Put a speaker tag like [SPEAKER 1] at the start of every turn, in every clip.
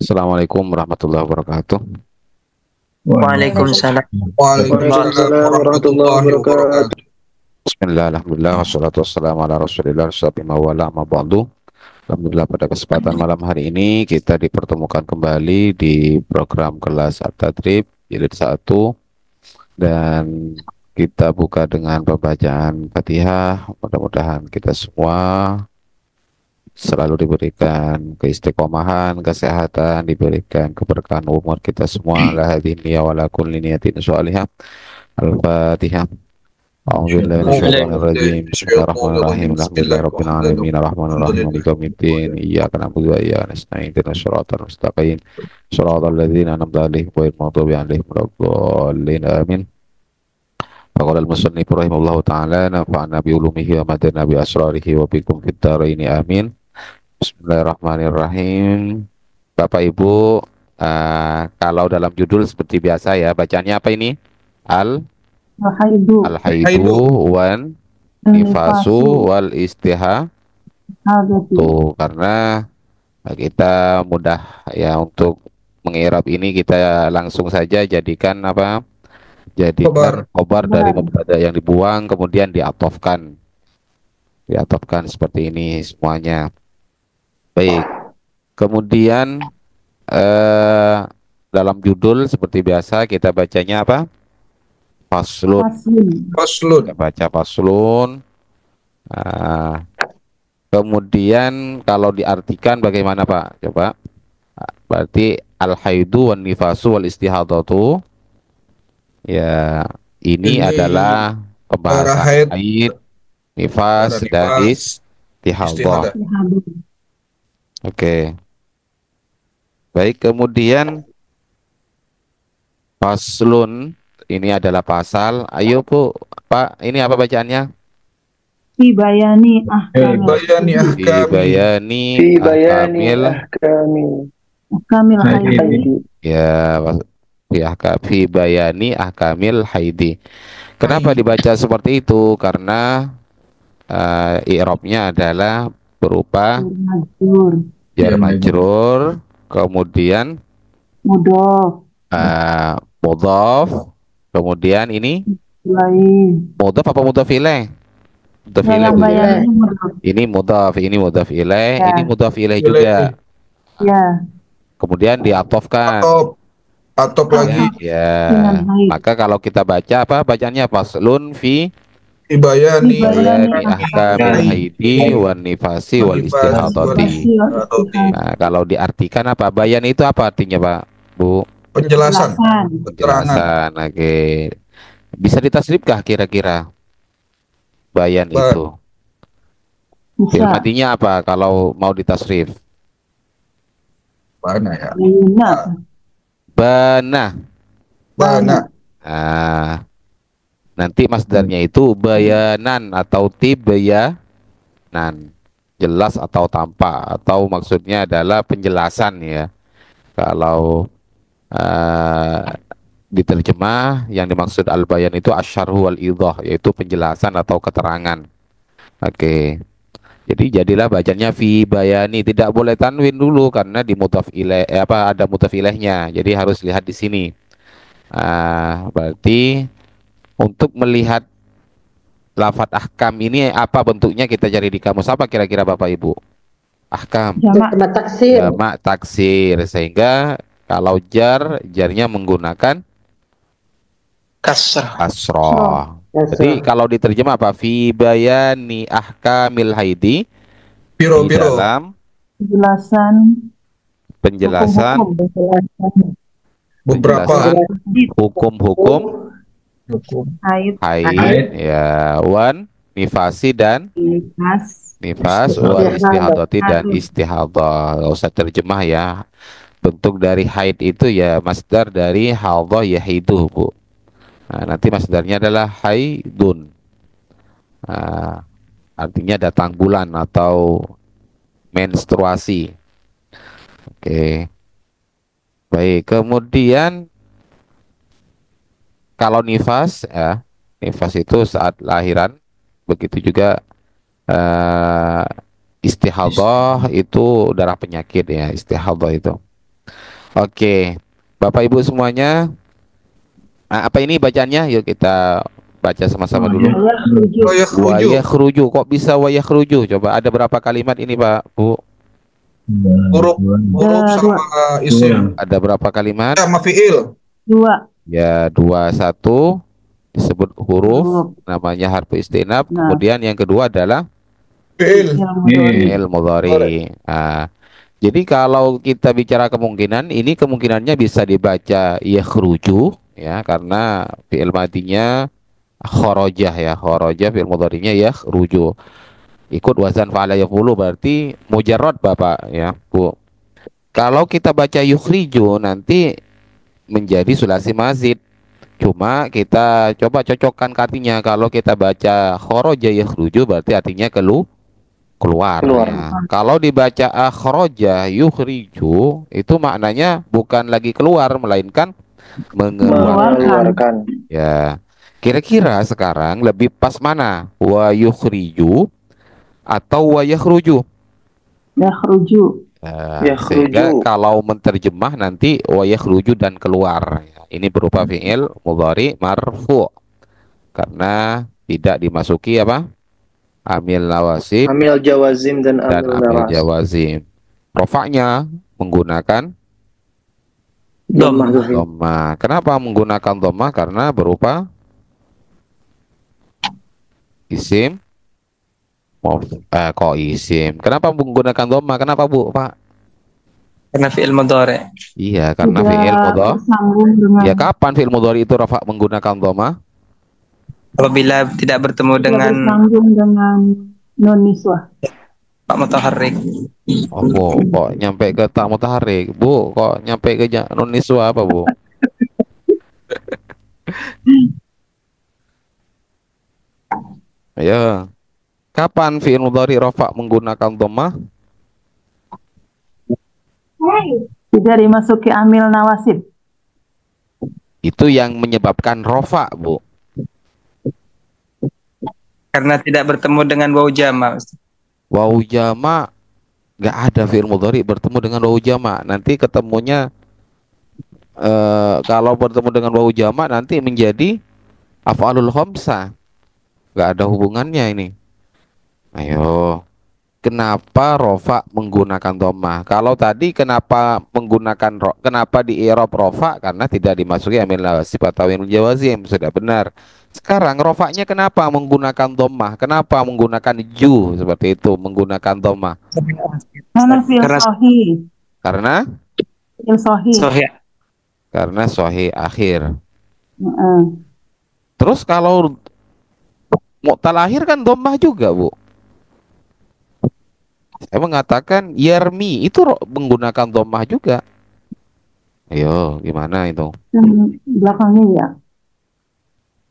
[SPEAKER 1] Assalamualaikum warahmatullahi wabarakatuh.
[SPEAKER 2] Waalaikumsalam warahmatullahi
[SPEAKER 3] Waalaikumsalam warahmatullahi wabarakatuh.
[SPEAKER 1] Bismillah, alhamdulillah, wassalatu wassalamu ala rasulillah, wala ma ba'du. Alhamdulillah pada kesempatan malam hari ini kita dipertemukan kembali di program kelas At-Tadrib jilid 1 dan kita buka dengan pembacaan Fatihah. Mudah-mudahan kita semua selalu diberikan keistiqomahan, kesehatan, diberikan keberkahan umur kita semua. La hadhihi wa la kulli niyatin sholihah. Al-Fatihah. A'udzubillahi minasyaitonir rajim. Bismillahirrahmanirrahim. Alhamdulillahirabbil alamin. Arrahmanirrahim. Maliki yaumiddin. Iyyaka na'budu wa iyyaka nasta'in. Ihdinas siratal mustaqim. Shiratal ladzina an'amta 'alaihim ghairil maghdubi 'alaihim waladdallin. Amin. Faqala al-musannif rahimahullahu ta'ala nafa'ana bi ulumihi wa madana bi asrarihi wa bikum fid dharain. Amin. Bismillahirrahmanirrahim. Bapak Ibu, kalau dalam judul seperti biasa ya, bacanya apa ini?
[SPEAKER 3] Al-haidu
[SPEAKER 1] Al-haidu wan nifasu wal istiha. Tuh, karena kita mudah ya untuk mengirab ini, kita langsung saja jadikan apa? Jadikan khobar dari mubtada yang dibuang kemudian diatofkan. Diatofkan seperti ini semuanya. Baik. Kemudian dalam judul seperti biasa kita bacanya apa? Faslun. Kita baca faslun. Kemudian kalau diartikan bagaimana Pak? Coba. Berarti al-haidu wan nifasu wal istihadatu. Ya, ini adalah pembahasan haid, nifas dan istihadah. Oke. Baik, kemudian faslun ini adalah pasal. Ayo Bu, Pak, ini apa bacaannya?
[SPEAKER 3] Fi bayani ahkamil haidi.
[SPEAKER 1] Ya, fi bayani ahkamil haidi. Kenapa dibaca seperti itu? Karena i'rabnya adalah berupa jar majrur, kemudian mudhaf, kemudian ini mudhaf apa mudhaf ilaih? Mudhaf ilaih. Ini mudhaf ilaih, ini mudhaf ilaih juga.
[SPEAKER 3] Ya.
[SPEAKER 1] Kemudian diatofkan.
[SPEAKER 2] atop lagi.
[SPEAKER 1] Ya. Maka kalau kita baca apa bacanya? Faslun fi
[SPEAKER 2] Bayani
[SPEAKER 1] ahkamil haidi wan nifasi wal istihadati. Nah, kalau diartikan apa? Bayan itu apa artinya, Pak? Bu?
[SPEAKER 2] Penjelasan.
[SPEAKER 1] Oke. Bisa ditasrifkah kira-kira? Bayan itu. Fi'il madinya apa kalau mau ditasrif?
[SPEAKER 2] Bana ya.
[SPEAKER 1] Bana. Nanti masdarnya itu bayanan atau tibyanan, jelas atau tampak, atau maksudnya adalah penjelasan ya. Kalau diterjemah yang dimaksud al-bayan itu asyarhu wal idah, yaitu penjelasan atau keterangan. Oke. Jadi jadilah bacanya fi bayani, tidak boleh tanwin dulu karena di mudhaf ilaih ada mudhaf ilaihnya. Jadi harus lihat di sini. Berarti untuk melihat lafadz ahkam ini apa bentuknya kita cari di kamus apa kira-kira Bapak Ibu? Ahkam. Jamak taksir. Sehingga kalau jarnya menggunakan kasrah. Jadi kalau diterjemah apa? Fi bayani ahkamil haidi. Di dalam penjelasan
[SPEAKER 2] beberapa
[SPEAKER 1] hukum-hukum haid ya, wan nifasi dan nifas, wal istihadati dan istihadah. Nggak usah terjemah ya. Bentuk dari haid itu ya masdar dari hadah yahidu, Bu. Nah, nanti masdarnya adalah haidun. Artinya datang bulan atau menstruasi. Oke. Baik, kemudian kalau nifas ya, nifas itu saat lahiran, begitu juga istihadah itu darah penyakit ya, istihadah itu. Oke, Bapak Ibu semuanya, apa ini bacaannya? Yuk kita baca sama-sama dulu.
[SPEAKER 3] Saya setuju.
[SPEAKER 2] Oh ya, keruju.
[SPEAKER 1] Wayah keruju, kok bisa wayah keruju? Coba ada berapa kalimat ini Pak, Bu?
[SPEAKER 2] Huruf huruf
[SPEAKER 3] Dua.
[SPEAKER 2] sama isim.
[SPEAKER 1] Ada berapa kalimat?
[SPEAKER 2] Sama fiil.
[SPEAKER 3] Dua.
[SPEAKER 1] Ya, dua, satu disebut huruf,
[SPEAKER 3] Huruf.
[SPEAKER 1] namanya harfu istinab.
[SPEAKER 3] Nah,
[SPEAKER 1] Kemudian yang kedua adalah
[SPEAKER 2] Fiil.
[SPEAKER 3] yang mudhari.
[SPEAKER 1] fi'il mudhari. Nah, jadi kalau kita bicara kemungkinan, ini kemungkinannya bisa dibaca yakhruju ya, karena fi'il madinya khorojah ya, khorojah fi'il mudharinya yakhruju. Ikut wazan fa'ala yaf'ulu berarti mujarrad Bapak ya, Bu. Kalau kita baca yukhriju nanti menjadi sulasi mazid. Cuma kita coba cocokkan artinya. Kalau kita baca khoroja yakhruju berarti artinya keluar ya. Kalau dibaca akhroja yukhriju itu maknanya bukan lagi keluar melainkan mengeluarkan.
[SPEAKER 3] Mengeluarkan.
[SPEAKER 1] Ya. Kira-kira sekarang lebih pas mana? Wa yukhriju atau wa yakhruju?
[SPEAKER 3] Yakhruju.
[SPEAKER 1] Sehingga kalau menterjemah nanti wa yakhruju dan keluar. Ya, ini berupa fi'il mudhari marfu karena tidak dimasuki apa? Amil nawasib
[SPEAKER 4] Amil jawazim dan
[SPEAKER 1] dan
[SPEAKER 4] amil
[SPEAKER 1] amil
[SPEAKER 4] nawas.
[SPEAKER 1] jawazim. Rofaknya menggunakan
[SPEAKER 4] Dhammah.
[SPEAKER 1] dhamma. Kenapa menggunakan dhamma? Karena berupa isim. Kok isim? Kenapa menggunakan dhamma? Kenapa Bu, Pak?
[SPEAKER 4] Karena fi'il mudhari.
[SPEAKER 1] Iya, karena
[SPEAKER 3] Tidak
[SPEAKER 1] fi'il mudhari.
[SPEAKER 3] bersambung dengan.
[SPEAKER 1] Ya kapan fi'il mudhari itu rafa menggunakan dhamma?
[SPEAKER 4] Apabila tidak bertemu
[SPEAKER 3] Tidak
[SPEAKER 4] dengan
[SPEAKER 3] bersambung dengan nun niswah.
[SPEAKER 4] pak mutaharrik.
[SPEAKER 1] Oh, Bu, kok nyampe ke tak mutaharik? Bu, kok nyampe ke nun niswa apa, Bu? Ayo. Kapan fi'il mudhari rafa menggunakan dhamma?
[SPEAKER 3] Tidak dimasuki amil nawasib.
[SPEAKER 1] Itu yang menyebabkan rafa, Bu.
[SPEAKER 4] Karena tidak bertemu dengan wawu jama.
[SPEAKER 1] Wawu jama nggak ada fi'il mudhari bertemu dengan wawu jama. Nanti ketemunya kalau bertemu dengan wawu jama nanti menjadi af'alul khamsah. Nggak ada hubungannya ini. Ayo. Kenapa rofa menggunakan dhammah? Kalau tadi kenapa kenapa di i'rab rofa? Karena tidak dimasuki amil nasib atau amil jawazim, sudah benar. Sekarang rofanya kenapa menggunakan dhammah? Kenapa menggunakan ju seperti itu menggunakan dhammah?
[SPEAKER 3] Karena fil
[SPEAKER 4] Karena
[SPEAKER 3] sahih.
[SPEAKER 1] Karena
[SPEAKER 3] Fil sahih.
[SPEAKER 4] sahih.
[SPEAKER 1] sahih akhir.
[SPEAKER 3] Heeh.
[SPEAKER 1] Terus kalau mu'tal akhir kan dhammah juga, Bu. Saya mengatakan yarmi itu menggunakan dhammah juga. Ayo, gimana itu?
[SPEAKER 3] Belakangnya ya.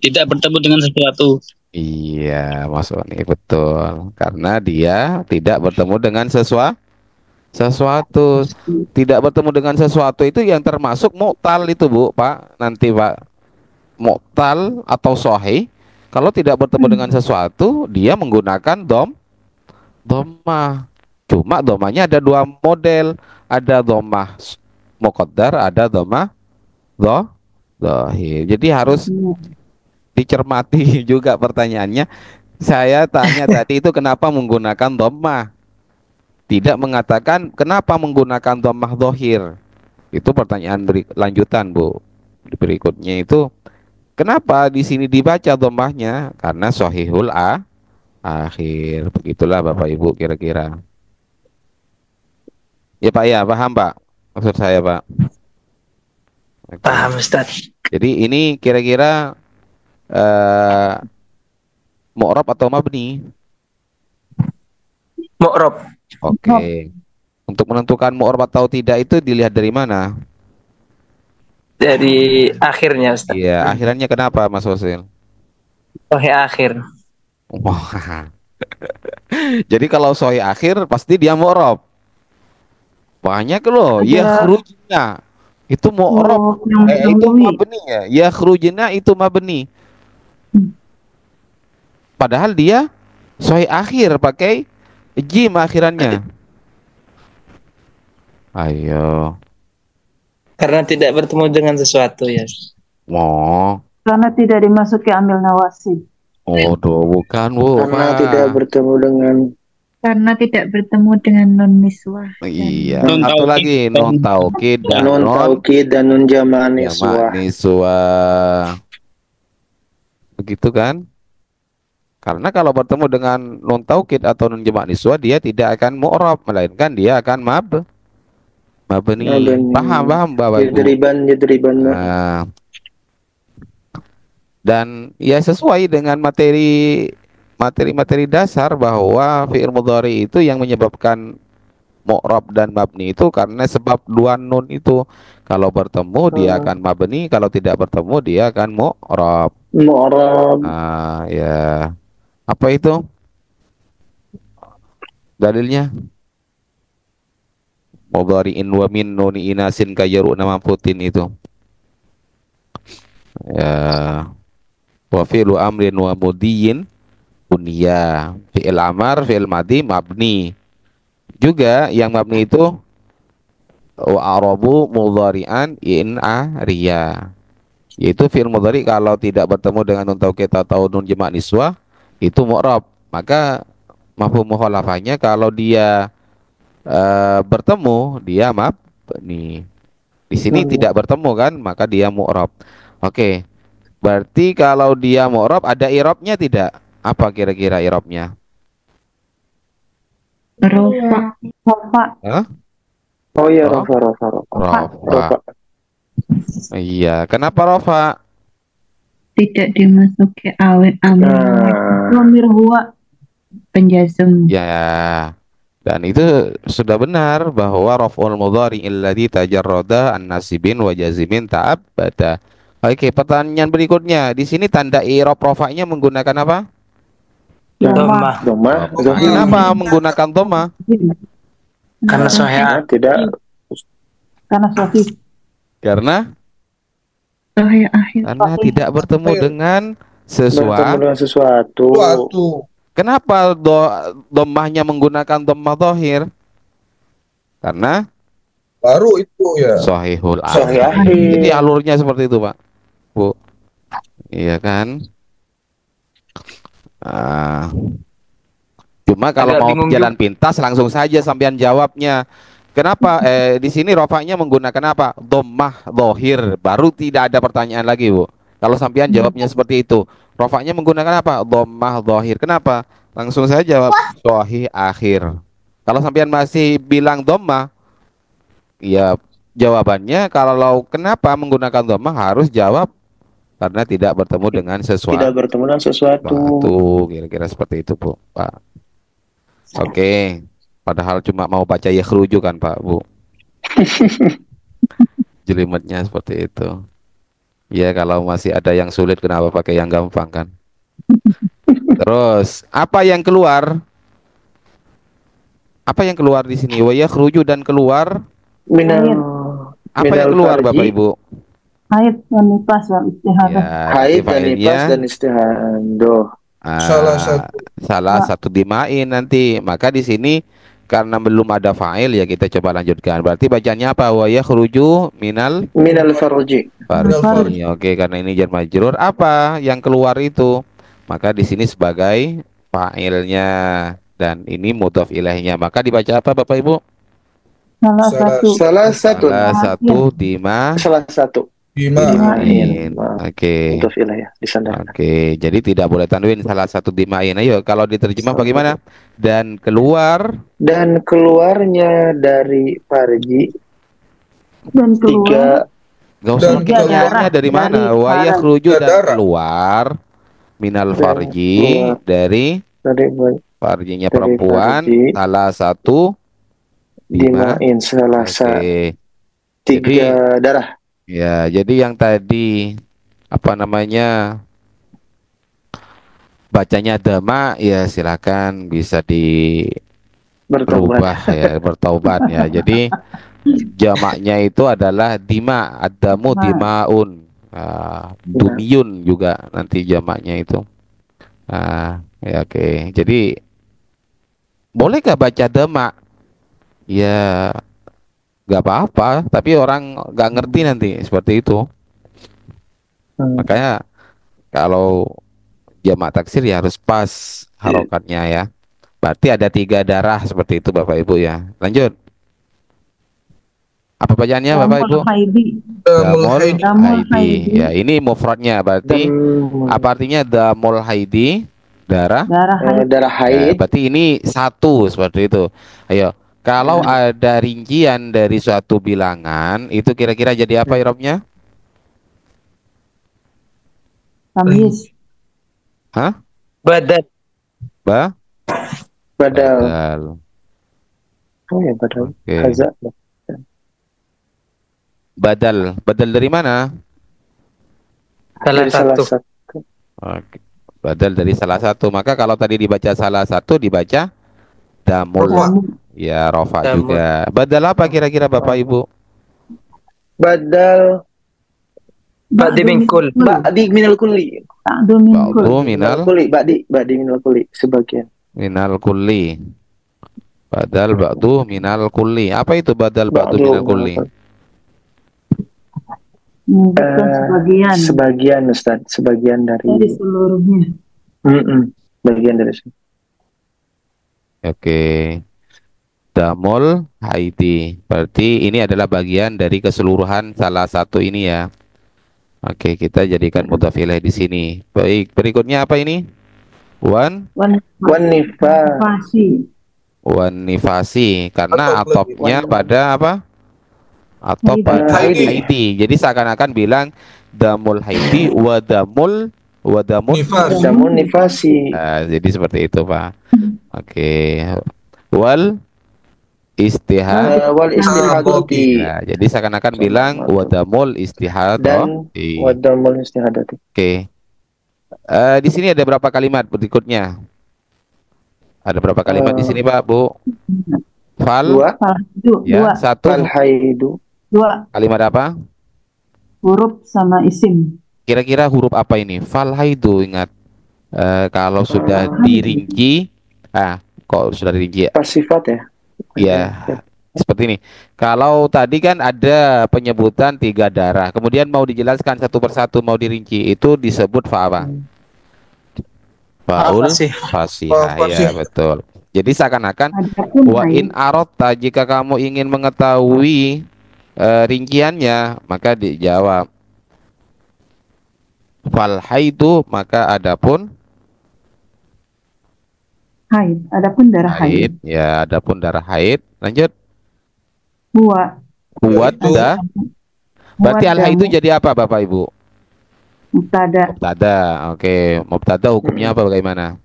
[SPEAKER 5] Tidak bertemu dengan sesuatu.
[SPEAKER 1] Iya, Mas Oni betul. Karena dia tidak bertemu dengan sesuatu. Tidak bertemu dengan sesuatu itu yang termasuk mu'tal itu, Bu, Pak. Nanti, Pak. Mu'tal atau sahih. Kalau tidak bertemu dengan sesuatu, dia menggunakan dhammah. Cuma dhammahnya ada dua model. Ada dhammah muqaddar, ada dhammah dhahir. Jadi harus dicermati juga pertanyaannya. Saya tanya tadi itu kenapa menggunakan dhammah, tidak mengatakan kenapa menggunakan dhammah dhahir. Itu pertanyaan lanjutan, Bu. Berikutnya itu kenapa di sini dibaca dhammahnya? Karena sahihul akhir. Begitulah Bapak Ibu kira-kira. Ya Pak, ya paham Pak maksud saya, Pak. Oke.
[SPEAKER 4] Paham Ustaz.
[SPEAKER 1] Jadi ini kira-kira mu'rab atau mabni?
[SPEAKER 4] Mu'rab.
[SPEAKER 1] Oke. Untuk menentukan mu'rab atau tidak itu dilihat dari mana?
[SPEAKER 4] Dari akhirnya Ustaz.
[SPEAKER 1] Iya, akhirannya kenapa Mas Wasil?
[SPEAKER 4] Sahih akhir.
[SPEAKER 1] Wah. Jadi kalau sahih akhir pasti dia mu'rab. Banyak loh,
[SPEAKER 3] Ada-
[SPEAKER 1] ya khurujna. Itu mu'rab.
[SPEAKER 3] yang
[SPEAKER 1] Itu
[SPEAKER 3] dahului.
[SPEAKER 1] mabni ya. Ya khurujna itu mabni. Padahal dia sahih akhir pakai jim akhirannya. Ayo.
[SPEAKER 4] Karena tidak bertemu dengan sesuatu ya.
[SPEAKER 1] Oh,
[SPEAKER 3] Karena tidak dimasuki amil nawasib.
[SPEAKER 1] bukan Bu,
[SPEAKER 6] Karena
[SPEAKER 1] Pak.
[SPEAKER 6] tidak bertemu dengan
[SPEAKER 7] Karena tidak bertemu dengan non niswah.
[SPEAKER 1] Iya,
[SPEAKER 5] Nun
[SPEAKER 1] satu
[SPEAKER 5] taukid
[SPEAKER 1] lagi non taukid dan
[SPEAKER 6] nun
[SPEAKER 1] non
[SPEAKER 6] taukid dan nun jamaah
[SPEAKER 1] jamak
[SPEAKER 6] niswah.
[SPEAKER 1] niswah. Begitu kan? Karena kalau bertemu dengan nun taukid atau nun jamak niswah, dia tidak akan mu'rab, melainkan dia akan mabni. Paham Bapak Ibu?
[SPEAKER 6] Jadriban.
[SPEAKER 1] Nah, dan ya sesuai dengan materi dasar bahwa fi'il mudhari itu yang menyebabkan mu'rab dan mabni itu karena sebab dua nun itu. Kalau bertemu dia akan mabni, kalau tidak bertemu dia akan mu'rab.
[SPEAKER 6] Mu'rab.
[SPEAKER 1] Ya. Apa itu dalilnya? Mudhari'in wa min nuni inasin kayyaruna mamputin itu. Ya. Wa fi'lu amrin wa mudiyin bunya. Fi'il amar, fi'il madi, mabni. Juga yang mabni itu wa arabu mudhari'an in ariya. Yaitu fi'il mudhari kalau tidak bertemu dengan nun taukid atau nun jamak niswah itu mu'rab. Maka mafhum mukhalafahnya kalau dia bertemu dia mabni. Di sini tidak bertemu kan, maka dia mu'rab. Oke. Berarti kalau dia mu'rab ada i'rabnya tidak? Apa kira-kira i'rabnya?
[SPEAKER 7] Rofa.
[SPEAKER 3] Rofa.
[SPEAKER 1] Hah?
[SPEAKER 6] Oh iya,
[SPEAKER 1] Oh.
[SPEAKER 6] rofa.
[SPEAKER 1] Rafa. Iya, kenapa rafa?
[SPEAKER 7] Tidak dimasuki awet amil
[SPEAKER 6] Nah,
[SPEAKER 3] Lamir huwa.
[SPEAKER 7] penjazm.
[SPEAKER 1] Ya. Dan itu sudah benar bahwa raf'ul mudhari alladzi tajarrada an nasibin wa jazimin ta'abbada. Oke, pertanyaan berikutnya. Di sini tanda i'rab rafa'nya menggunakan apa?
[SPEAKER 4] Dhammah.
[SPEAKER 6] domah.
[SPEAKER 1] Kenapa menggunakan dhamma?
[SPEAKER 4] Karena sahih
[SPEAKER 6] Tidak.
[SPEAKER 3] Karena sahih.
[SPEAKER 1] Karena
[SPEAKER 7] Sahih akhir.
[SPEAKER 1] tidak bertemu dengan
[SPEAKER 6] Bertemu dengan sesuatu.
[SPEAKER 2] Suatu.
[SPEAKER 1] Kenapa dhammahnya menggunakan dhammah dhahir? Karena
[SPEAKER 2] Baru itu ya.
[SPEAKER 1] sahihul
[SPEAKER 6] Sahih
[SPEAKER 1] akhir.
[SPEAKER 6] akhir.
[SPEAKER 1] Jadi alurnya seperti itu, Pak. Bu. Iya kan? Cuma kalau
[SPEAKER 4] Agak
[SPEAKER 1] mau
[SPEAKER 4] bingung
[SPEAKER 1] jalan pintas langsung saja sampean jawabnya. Kenapa di sini rofaknya menggunakan apa? Dhammah dhahir. Baru tidak ada pertanyaan lagi, Bu. Kalau sampean jawabnya seperti itu. Rofaknya menggunakan apa? Dhammah dhahir. Kenapa? Langsung saja jawab sahih akhir. Kalau sampean masih bilang dhammah, ya jawabannya kalau kenapa menggunakan dhammah harus jawab karena tidak bertemu dengan sesuatu.
[SPEAKER 6] Tidak bertemu dengan sesuatu.
[SPEAKER 1] Kira-kira seperti itu, Bu, Pak. Oke. Padahal cuma mau baca yakhruju kan, Pak, Bu. Jelimetnya seperti itu. Ya, kalau masih ada yang sulit kenapa pakai yang gampang kan? Terus, apa yang keluar? Apa yang keluar di sini? Wa yakhruju dan keluar. Apa yang keluar, Bapak Ibu?
[SPEAKER 3] Haid dan nifas wal istihadah.
[SPEAKER 1] Ya,
[SPEAKER 6] Haid dan
[SPEAKER 1] failnya,
[SPEAKER 6] nifas dan istihadah.
[SPEAKER 1] salah satu dimain nanti. Maka di sini karena belum ada fa'il ya kita coba lanjutkan. Berarti bacanya apa? Wa yakhruju minal
[SPEAKER 6] farji.
[SPEAKER 1] farji. Oke, karena ini jar majrur, apa yang keluar itu? Maka di sini sebagai fa'ilnya dan ini mudhaf ilaihnya. Maka dibaca apa, Bapak Ibu?
[SPEAKER 3] Salah satu.
[SPEAKER 6] Salah satu.
[SPEAKER 1] Dimain. Oke.
[SPEAKER 6] Mudhaf ilaih disandarkan.
[SPEAKER 1] Oke, jadi tidak boleh tanwin, salah satu dimain. Ayo, kalau diterjemah bagaimana? Dan
[SPEAKER 6] keluarnya dari farji
[SPEAKER 3] Dan keluar.
[SPEAKER 1] Gak usah pakai keluarnya dari mana? Wa yakhruju dan
[SPEAKER 2] darah.
[SPEAKER 1] keluar minal farji dari farjinya perempuan
[SPEAKER 6] farji.
[SPEAKER 1] salah satu
[SPEAKER 6] Dimain salah satu. Tiga darah.
[SPEAKER 1] Ya, jadi yang tadi apa namanya bacanya dama ya silakan bisa berubah ya, bertaubat ya. Jadi jamaknya itu adalah dima, adamu dimaun, dumiyun juga nanti jamaknya itu. Ya oke. Jadi bolehkah baca dama? Ya nggak apa-apa, tapi orang nggak ngerti nanti seperti itu. Makanya kalau jamak taksir ya harus pas harokatnya ya. Berarti ada 3 darah seperti itu Bapak Ibu ya. Lanjut. Apa bacaannya Bapak Ibu?
[SPEAKER 3] Haidi.
[SPEAKER 1] Damul
[SPEAKER 3] Damul
[SPEAKER 1] haidi.
[SPEAKER 3] haidi.
[SPEAKER 1] Ya, ini mufradnya berarti apa artinya damul haidi? Darah.
[SPEAKER 6] Darah
[SPEAKER 1] Ya,
[SPEAKER 6] haid.
[SPEAKER 1] berarti ini satu seperti itu. Ayo, kalau ada rincian dari suatu bilangan, itu kira-kira jadi apa irobnya?
[SPEAKER 3] Tamis.
[SPEAKER 1] Hah?
[SPEAKER 4] Badan.
[SPEAKER 1] Ba?
[SPEAKER 6] Badal.
[SPEAKER 1] Badal.
[SPEAKER 6] Oh ya, badal.
[SPEAKER 1] Oke.
[SPEAKER 6] Haza.
[SPEAKER 1] Badal. Badal dari mana?
[SPEAKER 6] Dari salah satu.
[SPEAKER 1] Oke. Badal dari salah satu. Maka kalau tadi dibaca salah satu, dibaca damul. Ya, rofa
[SPEAKER 4] Damul.
[SPEAKER 1] juga. Badal apa kira-kira Bapak Ibu?
[SPEAKER 6] Badal.
[SPEAKER 4] Ba'di min kull.
[SPEAKER 6] Ba'di minal kulli.
[SPEAKER 3] Ba'du min
[SPEAKER 1] Ba'du
[SPEAKER 3] kull.
[SPEAKER 1] minal
[SPEAKER 6] Kulli. Ba'di minal kulli. Sebagian.
[SPEAKER 1] minal kulli. Badal ba'du minal kulli. Apa itu badal ba'du minal kulli?
[SPEAKER 3] Bukan sebagian
[SPEAKER 6] Sebagian Ustaz. Sebagian
[SPEAKER 3] dari
[SPEAKER 6] dari.
[SPEAKER 3] seluruhnya.
[SPEAKER 6] Bagian dari.
[SPEAKER 1] Oke. Damul haidi. Berarti ini adalah bagian dari keseluruhan salah satu ini ya. Oke, kita jadikan mudhaf ilaih di sini. Baik, berikutnya apa ini? Wan
[SPEAKER 3] Nifasi.
[SPEAKER 1] nifasi karena
[SPEAKER 2] Atop
[SPEAKER 1] atopnya
[SPEAKER 2] lebih.
[SPEAKER 1] pada apa? Atop pada
[SPEAKER 2] Haidi.
[SPEAKER 1] haidi. Jadi seakan-akan bilang damul haidi wa damul
[SPEAKER 2] Nifas.
[SPEAKER 6] Damun nifasi.
[SPEAKER 1] jadi seperti itu, Pak. Oke. Wal istihad.
[SPEAKER 6] Wal istihadati.
[SPEAKER 1] Ya, jadi seakan-akan bilang wadamul istihad.
[SPEAKER 6] Dan wadamul istihadati.
[SPEAKER 1] Oke. Di sini ada berapa kalimat berikutnya? Ada berapa kalimat di sini, Pak, Bu? Fal.
[SPEAKER 6] Dua.
[SPEAKER 1] Ya, satu.
[SPEAKER 6] Fal haidu.
[SPEAKER 3] Dua.
[SPEAKER 1] Kalimat apa?
[SPEAKER 3] Huruf sama isim.
[SPEAKER 1] Kira-kira huruf apa ini? Fal haidu, ingat. Kalau sudah dirinci, kok sudah dirinci?
[SPEAKER 6] Pas sifat ya.
[SPEAKER 1] Ya, seperti ini. Kalau tadi kan ada penyebutan 3 darah, kemudian mau dijelaskan satu persatu, mau dirinci, itu disebut fa apa? Faul fasih. Ya, betul. Jadi seakan-akan wa in aradta, jika kamu ingin mengetahui rinciannya, maka dijawab fal haidu, maka adapun
[SPEAKER 3] Haid. Adapun darah haid.
[SPEAKER 1] Ya, adapun darah haid. Lanjut.
[SPEAKER 3] Huwa.
[SPEAKER 1] Dah. Berarti al haidu jadi apa Bapak Ibu?
[SPEAKER 3] Mubtada.
[SPEAKER 1] Mubtada. Oke, mubtada hukumnya apa, bagaimana?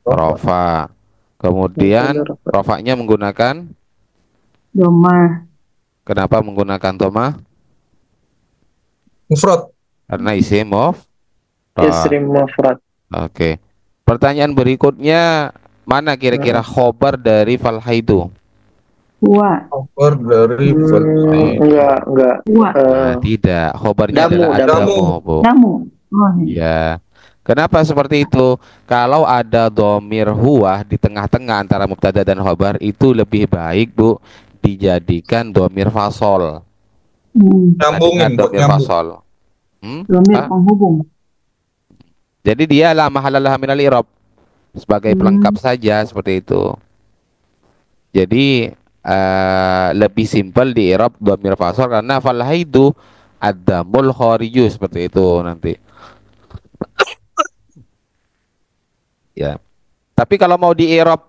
[SPEAKER 1] Rofa. Kemudian rofanya menggunakan
[SPEAKER 3] doma.
[SPEAKER 1] Kenapa menggunakan doma?
[SPEAKER 2] Mufrad.
[SPEAKER 1] Karena isim
[SPEAKER 6] mufrad.
[SPEAKER 1] Oke. Pertanyaan berikutnya, mana kira-kira khobar dari fal haidu?
[SPEAKER 3] Huwa.
[SPEAKER 2] Khobar dari fal haidu.
[SPEAKER 6] Enggak.
[SPEAKER 1] Tidak. Khobarnya adalah adamu, Bu.
[SPEAKER 3] Damu. Oh,
[SPEAKER 1] ya. Kenapa seperti itu? Kalau ada domir huwa di tengah-tengah antara mubtada dan khobar, itu lebih baik, Bu, dijadikan domir fasol.
[SPEAKER 2] Nyambungin,
[SPEAKER 1] domir fasol.
[SPEAKER 3] Domir penghubung.
[SPEAKER 1] Jadi dia la mahalalah minal i'rab, sebagai pelengkap saja, seperti itu. Jadi lebih simpel di i'rab dhamir fasal, karena fal haidu ad-damul khariju, seperti itu nanti. Ya. Tapi kalau mau di i'rab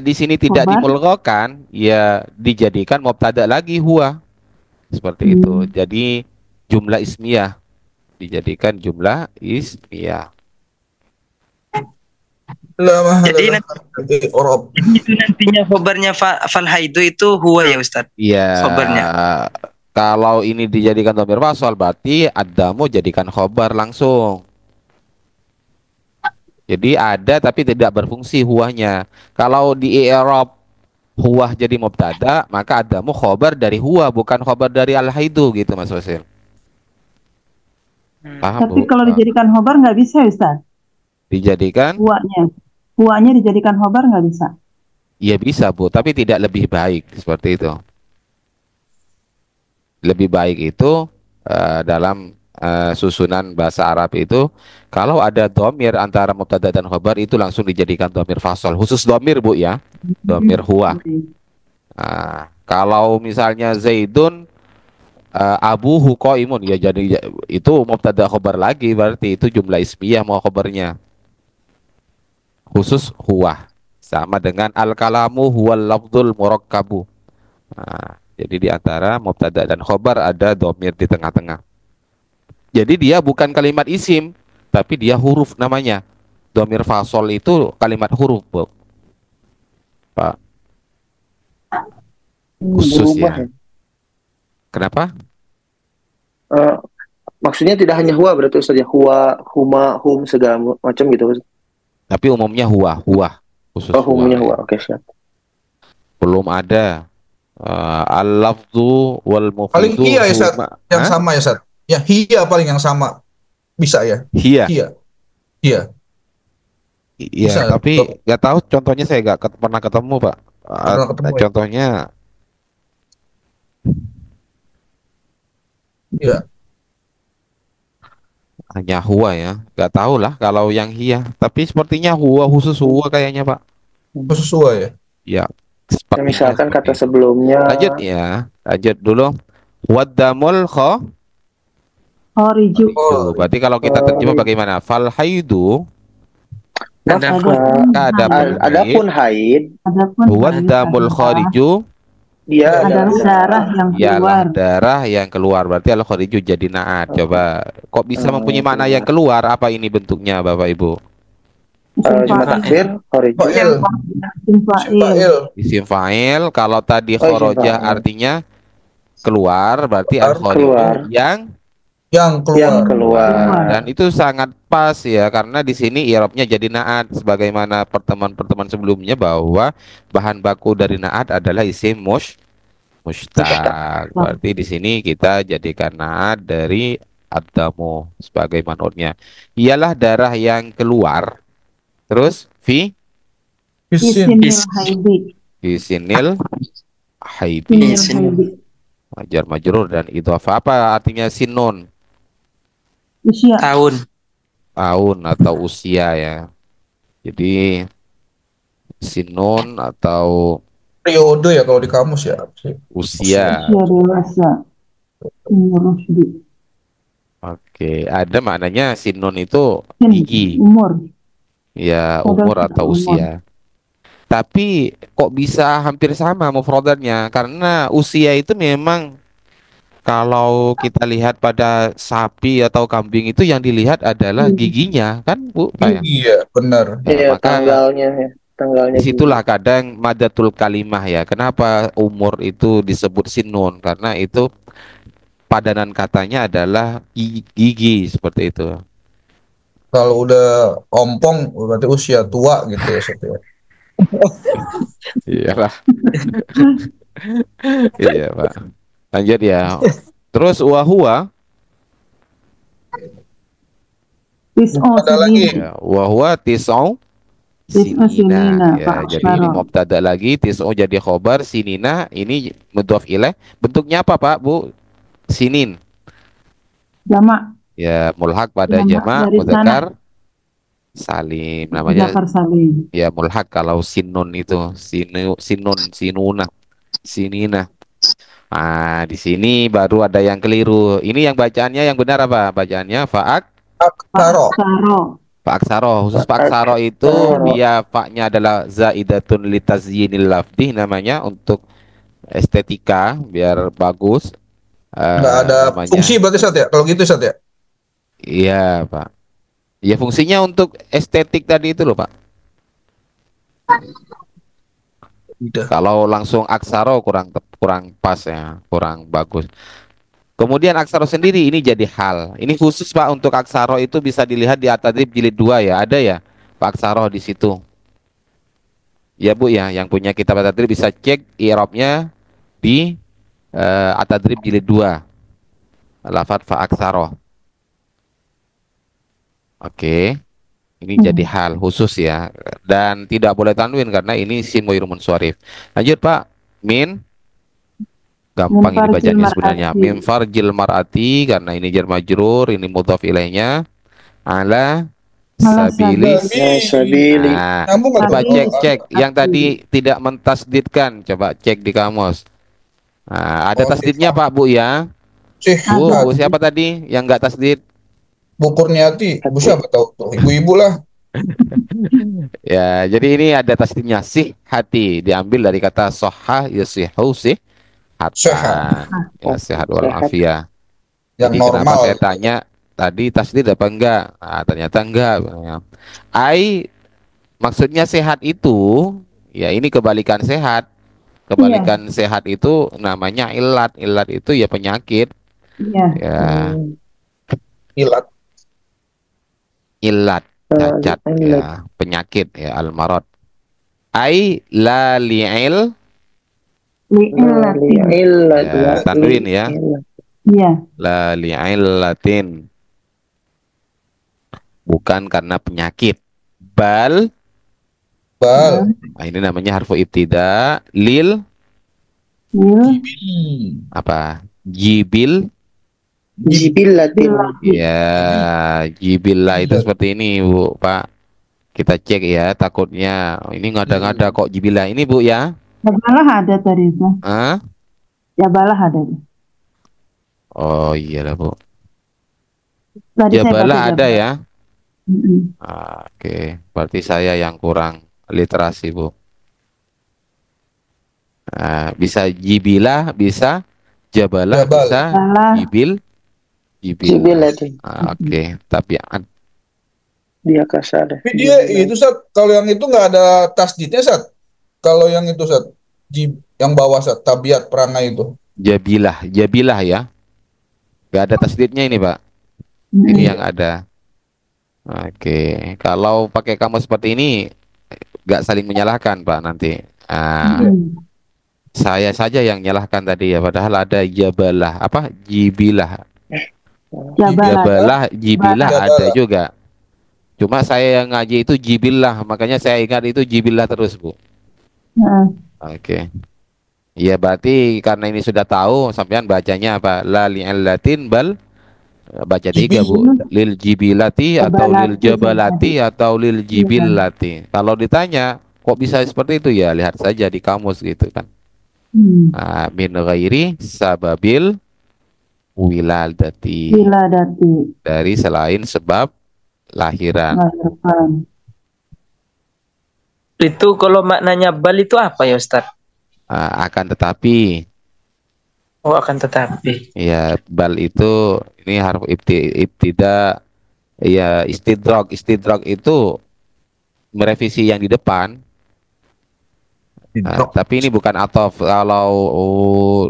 [SPEAKER 1] di sini tidak dimulghakan, ya dijadikan mubtada lagi huwa. Seperti itu. Jadi jumlah ismiyah dijadikan jumlah ismiyah.
[SPEAKER 4] Jadi itu nantinya khobarnya fal haidu itu huwa ya Ustaz?
[SPEAKER 1] Iya.
[SPEAKER 4] Khobarnya.
[SPEAKER 1] Kalau ini dijadikan dhamir fasal, berarti adamu jadikan khobar langsung. Jadi ada tapi tidak berfungsi huwahnya. Kalau di i'rab huwah jadi mubtada, maka adamu khobar dari huwa, bukan khobar dari al haidu, gitu Mas Wasil. Paham,
[SPEAKER 3] tapi
[SPEAKER 1] Bu?
[SPEAKER 3] Kalau dijadikan khobar nggak bisa, Ustaz.
[SPEAKER 1] Dijadikan?
[SPEAKER 3] Huwanya dijadikan khobar nggak bisa.
[SPEAKER 1] Ya bisa Bu, tapi tidak lebih baik seperti itu. Lebih baik itu dalam susunan bahasa Arab itu kalau ada domir antara mubtada dan khobar itu langsung dijadikan domir fasol. Khusus domir Bu ya, domir huwa. Nah, kalau misalnya Zaidun abuhu qaimun ya jadi itu mubtada khobar lagi berarti itu jumlah ismiyah mau khobarnya. Khusus huwa sama dengan al kalamu huwal lafdzul murakkabu. Nah, jadi di antara mubtada dan khobar ada domir di tengah-tengah. Jadi dia bukan kalimat isim, tapi dia huruf namanya. Domir fasol itu kalimat huruf, Bu. Pak. Khusus
[SPEAKER 6] Berubah
[SPEAKER 1] ya.
[SPEAKER 6] ya.
[SPEAKER 1] Kenapa?
[SPEAKER 6] Eh, maksudnya tidak hanya huwa berarti Ustaz ya. Huwa, huma, hum segala macam gitu. Ustaz.
[SPEAKER 1] Tapi umumnya huwa, khusus
[SPEAKER 6] Oh, humnya
[SPEAKER 1] huwa.
[SPEAKER 6] huwa.
[SPEAKER 1] Ya.
[SPEAKER 6] Oke, siap.
[SPEAKER 1] Belum ada al-lafzu wal
[SPEAKER 2] Paling
[SPEAKER 1] mufidu
[SPEAKER 2] iya ya, Sat.
[SPEAKER 1] huma.
[SPEAKER 2] Yang
[SPEAKER 1] Hah?
[SPEAKER 2] sama ya, Sat. Ya, hiya paling yang sama. Bisa ya?
[SPEAKER 1] Hiya.
[SPEAKER 2] Hiya. Iya.
[SPEAKER 1] Iya,
[SPEAKER 2] Bisa.
[SPEAKER 1] tapi nggak tahu contohnya saya nggak pernah ketemu, Pak.
[SPEAKER 2] Pernah ketemu ya?
[SPEAKER 1] Contohnya
[SPEAKER 2] Iya.
[SPEAKER 1] hanya huwa ya. Nggak tahu lah kalau yang hiya. Tapi sepertinya huwa khusus huwa kayaknya, Pak.
[SPEAKER 2] Sesuai ya?
[SPEAKER 1] Ya,
[SPEAKER 6] Ya,
[SPEAKER 1] sepertinya
[SPEAKER 6] misalkan
[SPEAKER 1] seperti
[SPEAKER 6] kata
[SPEAKER 1] itu.
[SPEAKER 6] sebelumnya
[SPEAKER 1] Lanjut ya, lanjut dulu. Waddamul
[SPEAKER 3] Khariju.
[SPEAKER 1] Tuh, berarti kalau kita terjemah bagaimana? Fal haidu kadapun haid,
[SPEAKER 6] adapun haid
[SPEAKER 3] Adapun
[SPEAKER 1] waddamul khariju
[SPEAKER 6] dia
[SPEAKER 3] adalah darah yang
[SPEAKER 1] ialah
[SPEAKER 3] keluar.
[SPEAKER 1] darah yang keluar. Berarti al khariju jadi naat. Coba kok bisa mempunyai makna yang keluar? Apa ini bentuknya, Bapak Ibu?
[SPEAKER 6] cuma takdir khariju.
[SPEAKER 2] Fa'il.
[SPEAKER 3] Isim fa'il.
[SPEAKER 1] Isim fa'il. Kalau tadi
[SPEAKER 6] Oh, isim
[SPEAKER 1] khoroja
[SPEAKER 6] fa'il.
[SPEAKER 1] artinya keluar, berarti al
[SPEAKER 6] Keluar.
[SPEAKER 1] khariju yang
[SPEAKER 2] Yang keluar.
[SPEAKER 1] dan itu sangat pas ya karena di sini i'rabnya jadi naat sebagaimana pertemuan-pertemuan sebelumnya bahwa bahan baku dari naat adalah isim mustaq. Berarti di sini kita jadikan naat dari adamu sebagai manutnya. Ialah darah yang keluar. Terus
[SPEAKER 2] Isim.
[SPEAKER 3] Isimil haidi.
[SPEAKER 1] sinil haidi
[SPEAKER 3] Isimil haidi.
[SPEAKER 1] jar majrur dan idhofah. Apa artinya sinun?
[SPEAKER 3] Usia.
[SPEAKER 4] Tahun.
[SPEAKER 1] Tahun atau usia ya. Jadi sinun atau
[SPEAKER 2] Periode ya kalau di kamus ya.
[SPEAKER 1] usia.
[SPEAKER 3] Usia dewasa. Umur rusdi.
[SPEAKER 1] Oke, ada maknanya sinun itu
[SPEAKER 3] Sin,
[SPEAKER 1] gigi,
[SPEAKER 3] umur.
[SPEAKER 1] ya
[SPEAKER 3] Modal
[SPEAKER 1] umur
[SPEAKER 3] kita
[SPEAKER 1] atau
[SPEAKER 3] umur.
[SPEAKER 1] usia. Tapi kok bisa hampir sama mufradatnya? Karena usia itu memang kalau kita lihat pada sapi atau kambing itu yang dilihat adalah giginya, kan Bu? Kayak.
[SPEAKER 2] Iya, benar.
[SPEAKER 1] Ya,
[SPEAKER 6] Iya,
[SPEAKER 1] maka
[SPEAKER 6] tanggalnya
[SPEAKER 1] disitulah kadang madatul kalimah ya. Kenapa umur itu disebut sinun? Karena itu padanan katanya adalah gigi seperti itu.
[SPEAKER 2] Kalau udah ompong berarti usia tua gitu ya, Sat ya.
[SPEAKER 1] Iyalah. Iya, Pak. Lanjut ya. Terus wahwa
[SPEAKER 3] Tis'o
[SPEAKER 2] Ada lagi.
[SPEAKER 3] sinina.
[SPEAKER 1] ya, wahwa tis'u
[SPEAKER 3] Tis'u sinina.
[SPEAKER 1] ya.
[SPEAKER 3] Pak
[SPEAKER 1] Jadi ini
[SPEAKER 3] Asyara.
[SPEAKER 1] mubtada lagi, tis'u jadi khobar, sinina ini mudhof ilaih. Bentuknya apa, Pak, Bu? Sinin.
[SPEAKER 3] Jamak.
[SPEAKER 1] Ya, mulhak pada
[SPEAKER 3] Jamak
[SPEAKER 1] jamak
[SPEAKER 3] dari
[SPEAKER 1] mudzakkar salim. Namanya
[SPEAKER 3] Zakar salim.
[SPEAKER 1] ya mulhak kalau sinun itu, sinun, sinuna, sinina. Ah, di sini baru ada yang keliru. Ini yang bacaannya yang benar apa? Bacaannya
[SPEAKER 2] Aksaro.
[SPEAKER 3] Aksaro.
[SPEAKER 1] Pak khusus Pak Aksaro itu dia faknya adalah zaidatun litazyinil lafdih namanya untuk estetika biar bagus.
[SPEAKER 2] Nggak ada
[SPEAKER 1] Namanya.
[SPEAKER 2] fungsi berarti, Sat ya. Kalau gitu, Sat ya.
[SPEAKER 1] Iya, Pak. Ya fungsinya untuk estetik tadi itu loh, Pak.
[SPEAKER 2] Udah.
[SPEAKER 1] Kalau langsung aksaro kurang pas ya, kurang bagus. Kemudian aksaro sendiri ini jadi hal. Ini khusus Pak untuk aksaro itu bisa dilihat di At-Tadrib jilid 2 ya. Ada ya Pak aksaro di situ. Ya Bu ya, yang punya kitab At-Tadrib bisa cek i'rabnya di At-Tadrib jilid 2. Lafadz fa aksaro. Oke. Ini jadi hal khusus ya. Dan tidak boleh tanwin karena ini sim ghairu munsharif. Lanjut Pak. Min. Gampang ini
[SPEAKER 3] Farjil
[SPEAKER 1] bacanya sebenarnya.
[SPEAKER 3] mar'ati.
[SPEAKER 1] Min farjil mar'ati karena ini jar majrur, ini mudhaf ilaihnya. Ala
[SPEAKER 3] Ala
[SPEAKER 1] sabilis.
[SPEAKER 6] Ya sabili.
[SPEAKER 1] Nah,
[SPEAKER 2] Nyambung nggak
[SPEAKER 1] coba
[SPEAKER 2] tuh?
[SPEAKER 1] cek yang tadi tidak mentasdidkan, coba cek di kamus. Nah, ada
[SPEAKER 2] Oh,
[SPEAKER 1] tasdidnya Pak Bu ya. Bu
[SPEAKER 2] Sihat.
[SPEAKER 1] siapa tadi yang nggak tasdid?
[SPEAKER 2] Bu Kurniati. Bu siapa tahu tuh? Ibu-ibu lah.
[SPEAKER 1] Ya, jadi ini ada tasdidnya sih hati diambil dari kata soha yusihu sih
[SPEAKER 2] Sehat.
[SPEAKER 1] hatan. Ya sehat
[SPEAKER 6] Sehat.
[SPEAKER 1] walafiat.
[SPEAKER 2] Yang
[SPEAKER 1] Jadi kenapa
[SPEAKER 2] normal.
[SPEAKER 1] saya tanya tadi tasdid apa enggak? Nah, ternyata enggak. Ya. Ai maksudnya sehat itu ya ini kebalikan sehat. Kebalikan sehat itu namanya ilat. Ilat itu ya penyakit.
[SPEAKER 3] Iya.
[SPEAKER 1] Ya,
[SPEAKER 2] Ilat.
[SPEAKER 1] ilat, cacat
[SPEAKER 6] Ilat.
[SPEAKER 1] ya, penyakit ya al-marad. Ai la li'il
[SPEAKER 3] Li'illatin.
[SPEAKER 6] Ilat.
[SPEAKER 1] ya tanwin ya.
[SPEAKER 3] Iya.
[SPEAKER 1] La li'illatin. Bukan karena penyakit. Bal,
[SPEAKER 2] Bal.
[SPEAKER 1] nah ini namanya harfu ibtida lil
[SPEAKER 3] Lil.
[SPEAKER 1] apa? Jibil.
[SPEAKER 6] Jibilatin.
[SPEAKER 1] Ya, jibillah itu seperti ini, Bu, Pak. Kita cek ya, takutnya ini ngada-ngada kok jibillah ini, Bu ya.
[SPEAKER 3] Jabalah ada tadi itu.
[SPEAKER 1] Hah?
[SPEAKER 3] Jabalah ada.
[SPEAKER 1] Oh iya lah, Bu.
[SPEAKER 3] Tadi saya
[SPEAKER 1] Jabalah
[SPEAKER 3] pakai
[SPEAKER 1] ada
[SPEAKER 3] jabalah.
[SPEAKER 1] ya.
[SPEAKER 3] Mm-mm.
[SPEAKER 1] Oke, berarti saya yang kurang literasi, Bu. Bisa jibilah, bisa jabalah,
[SPEAKER 2] Jabal.
[SPEAKER 1] bisa
[SPEAKER 3] Jabalah.
[SPEAKER 1] jibil.
[SPEAKER 6] Jibilatin.
[SPEAKER 1] Oke, tapi
[SPEAKER 6] Dia kasar.
[SPEAKER 2] Tapi dia itu Sat, kalau yang itu nggak ada tasdidnya Sat. Kalau yang itu Sat, yang bawah Sat, tabiat perangai itu.
[SPEAKER 1] jabilah ya. Gak ada tasdidnya ini, Pak. Ini
[SPEAKER 3] Mm-mm.
[SPEAKER 1] yang ada. Oke, kalau pakai kamus seperti ini gak saling menyalahkan, Pak, nanti.
[SPEAKER 3] Mm-mm.
[SPEAKER 1] Saya saja yang nyalahkan tadi ya, padahal ada jabalah, apa? Jibilah.
[SPEAKER 3] Jabalah.
[SPEAKER 1] Jabalah, jibilah
[SPEAKER 2] Jabalah.
[SPEAKER 1] ada juga. Cuma saya yang ngaji itu jibillah, makanya saya ingat itu jibillah terus, Bu.
[SPEAKER 3] Heeh.
[SPEAKER 1] Oke. Ya berarti karena ini sudah tahu, sampean bacanya apa? La li'allatin bal baca tiga, Bu. Lil jibilati atau lil jabalati atau lil jibillati. Kalau ditanya, kok bisa seperti itu ya? Lihat saja di kamus gitu kan. Min ghairi sababil wiladati.
[SPEAKER 3] Wiladati.
[SPEAKER 1] Dari selain sebab lahiran.
[SPEAKER 3] Melahirkan.
[SPEAKER 4] Itu kalau maknanya bal itu apa ya Ustaz?
[SPEAKER 1] Akan tetapi
[SPEAKER 4] Oh, akan tetapi.
[SPEAKER 1] ya bal itu ini harf ibtida ya istidrak. Istidrak itu merevisi yang di depan. Tapi ini bukan atof. Kalau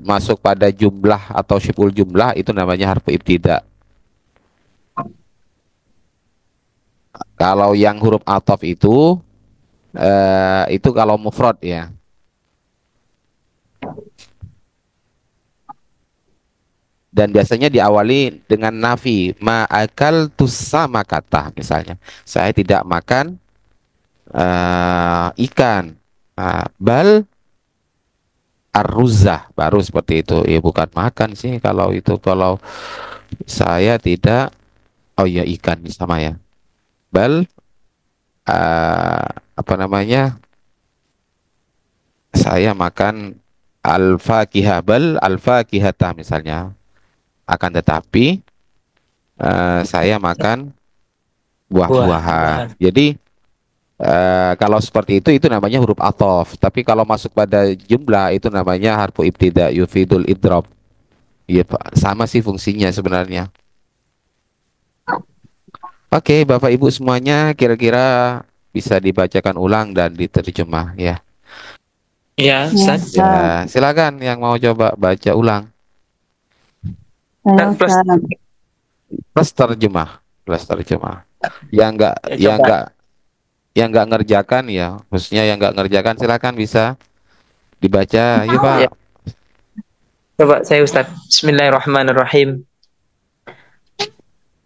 [SPEAKER 1] masuk pada jumlah atau syibul jumlah itu namanya harfu ibtida. Kalau yang huruf atof itu kalau mufrad ya. Dan biasanya diawali dengan nafi. Ma'akal tusama kata misalnya. Saya tidak makan ikan. Bal arruzah baru seperti itu. Ya bukan makan sih kalau itu. Kalau saya tidak, oh ya ikan sama ya. Bal apa namanya? Saya makan al-fakihah bal al-fakihata misalnya. Akan tetapi saya makan buah-buahan. Jadi kalau seperti itu namanya huruf athof. Tapi kalau masuk pada jumlah itu namanya harfu ibtida yufidul idrob. Iya Pak, sama sih fungsinya sebenarnya. Oke, Bapak Ibu semuanya kira-kira bisa dibacakan ulang dan diterjemah ya.
[SPEAKER 4] Ya, Ustaz.
[SPEAKER 1] Ya, silakan yang mau coba baca ulang.
[SPEAKER 3] Saya
[SPEAKER 4] Plus.
[SPEAKER 3] Ustaz.
[SPEAKER 1] Plus terjemah, plus terjemah. Yang
[SPEAKER 4] Ya, coba.
[SPEAKER 1] enggak ngerjakan ya, khususnya yang enggak ngerjakan silakan bisa dibaca. Yuk Pak.
[SPEAKER 4] Ya. Coba saya Ustaz. Bismillahirrahmanirrahim.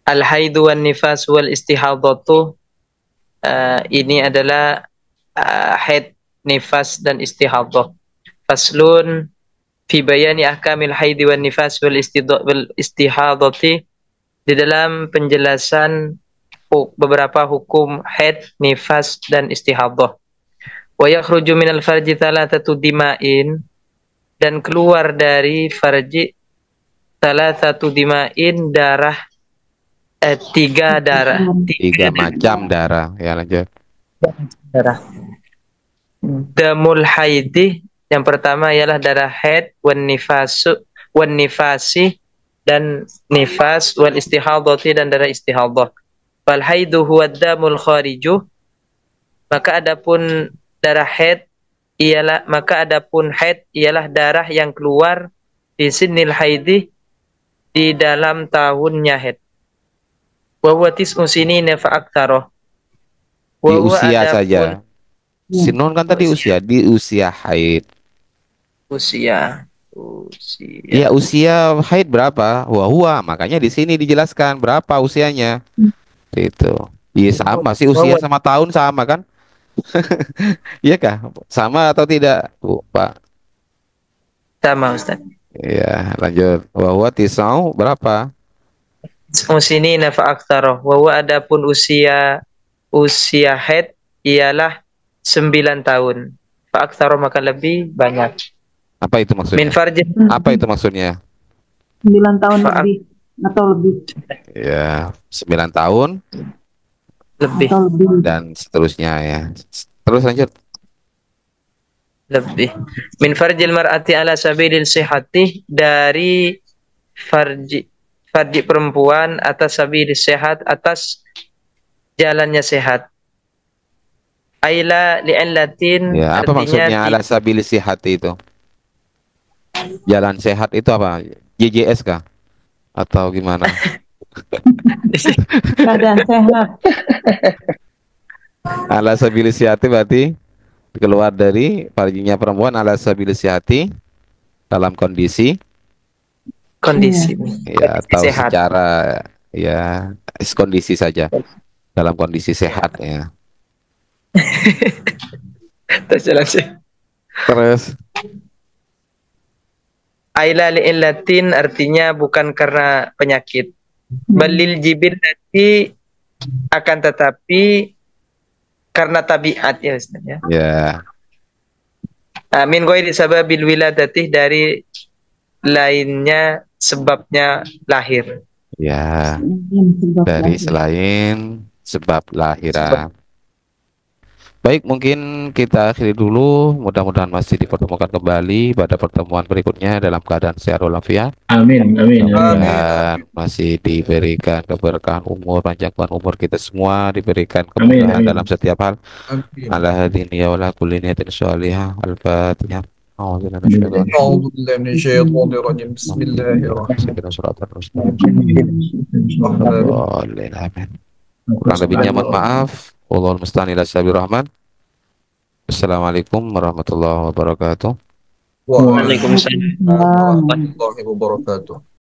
[SPEAKER 4] Al-haidu wan nifas wal istihadatu ini adalah haid, nifas dan istihadhah. Faslun fi bayani ahkamil haid wan nifas wal istihadhati, di dalam penjelasan beberapa hukum haid, nifas dan istihadhah. Wa yakhruju minal farji thalathatu dima'in, dan keluar dari farji thalathatu dima'in, darah, 3 darah,
[SPEAKER 1] 3 macam darah. Ya, lanjut.
[SPEAKER 4] darah. Damul haidi, yang pertama ialah darah haid, wan nifasi, dan nifas, wal istihadhati, dan darah istihadhah. Fal haidu huwa damul khariju, maka adapun haid ialah darah yang keluar di sinil haidi, di dalam tahunnya haid. Wa huwa tis'u sinina fa aktsara.
[SPEAKER 1] Di usia saja. Sinon kan tadi usia, di usia haid.
[SPEAKER 4] Usia.
[SPEAKER 1] Ya, usia haid berapa? Wah, makanya di sini dijelaskan berapa usianya. Itu. Iya, sama sih, usia sama tahun sama kan? Iya kah? Sama atau tidak, Bu, Pak?
[SPEAKER 4] Sama, Ustaz.
[SPEAKER 1] Iya, lanjut. Wa tisau berapa?
[SPEAKER 4] Sinina fa aktsara. Wa huwa adapun usia haid ialah 9 tahun. Fa aktsara, maka lebih banyak.
[SPEAKER 1] Apa itu maksudnya?
[SPEAKER 4] Min farjin.
[SPEAKER 1] Apa itu maksudnya?
[SPEAKER 3] 9 tahun lebih atau lebih.
[SPEAKER 1] Ya, 9 tahun
[SPEAKER 4] Lebih.
[SPEAKER 3] Atau lebih.
[SPEAKER 1] dan seterusnya ya. Terus lanjut.
[SPEAKER 4] Lebih. Min farjil mar'ati ala sabilil sihati, dari farji perempuan atas sabilil sehat, atas jalannya sehat. Aila li'allatin,
[SPEAKER 1] Ya, apa
[SPEAKER 4] artinya
[SPEAKER 1] maksudnya ala sabilis sihati itu? Jalan sehat itu apa? JJS kah? Atau gimana?
[SPEAKER 3] Keadaan sehat.
[SPEAKER 1] Ala sabilis sihati berarti keluar dari farjinya perempuan ala sabilis sihati dalam kondisi ya, atau
[SPEAKER 4] sehat.
[SPEAKER 1] secara ya kondisi saja, dalam kondisi sehat ya. Terus
[SPEAKER 4] Aila li'illatin, artinya bukan karena penyakit. Balil jibillati, akan tetapi karena tabiat, ya Ustaz, ya.
[SPEAKER 1] ya.
[SPEAKER 4] Min ghairi sababil wiladati, dari lainnya sebabnya lahir.
[SPEAKER 1] Ya, dari selain sebab lahiran. Baik, mungkin kita akhiri dulu. Mudah-mudahan masih dipertemukan kembali pada pertemuan berikutnya dalam keadaan sehat walafiat.
[SPEAKER 5] Amin, amin, amin.
[SPEAKER 1] Dan masih diberikan keberkahan umur, panjangkan umur kita semua, diberikan kemudahan
[SPEAKER 5] Amin.
[SPEAKER 1] dalam setiap hal.
[SPEAKER 2] Amin.
[SPEAKER 1] Ala hadini ya wala kulli niyatin sholihah. Al-Fatihah.
[SPEAKER 2] أعوذ بالله من الشيطان الرجيم بسم الله الرحمن
[SPEAKER 1] Amin. Kurang lebihnya mohon maaf. Wallahul musta'an ila sabil rahman. Assalamualaikum warahmatullahi wabarakatuh.
[SPEAKER 2] Waalaikumsalam warahmatullahi wabarakatuh.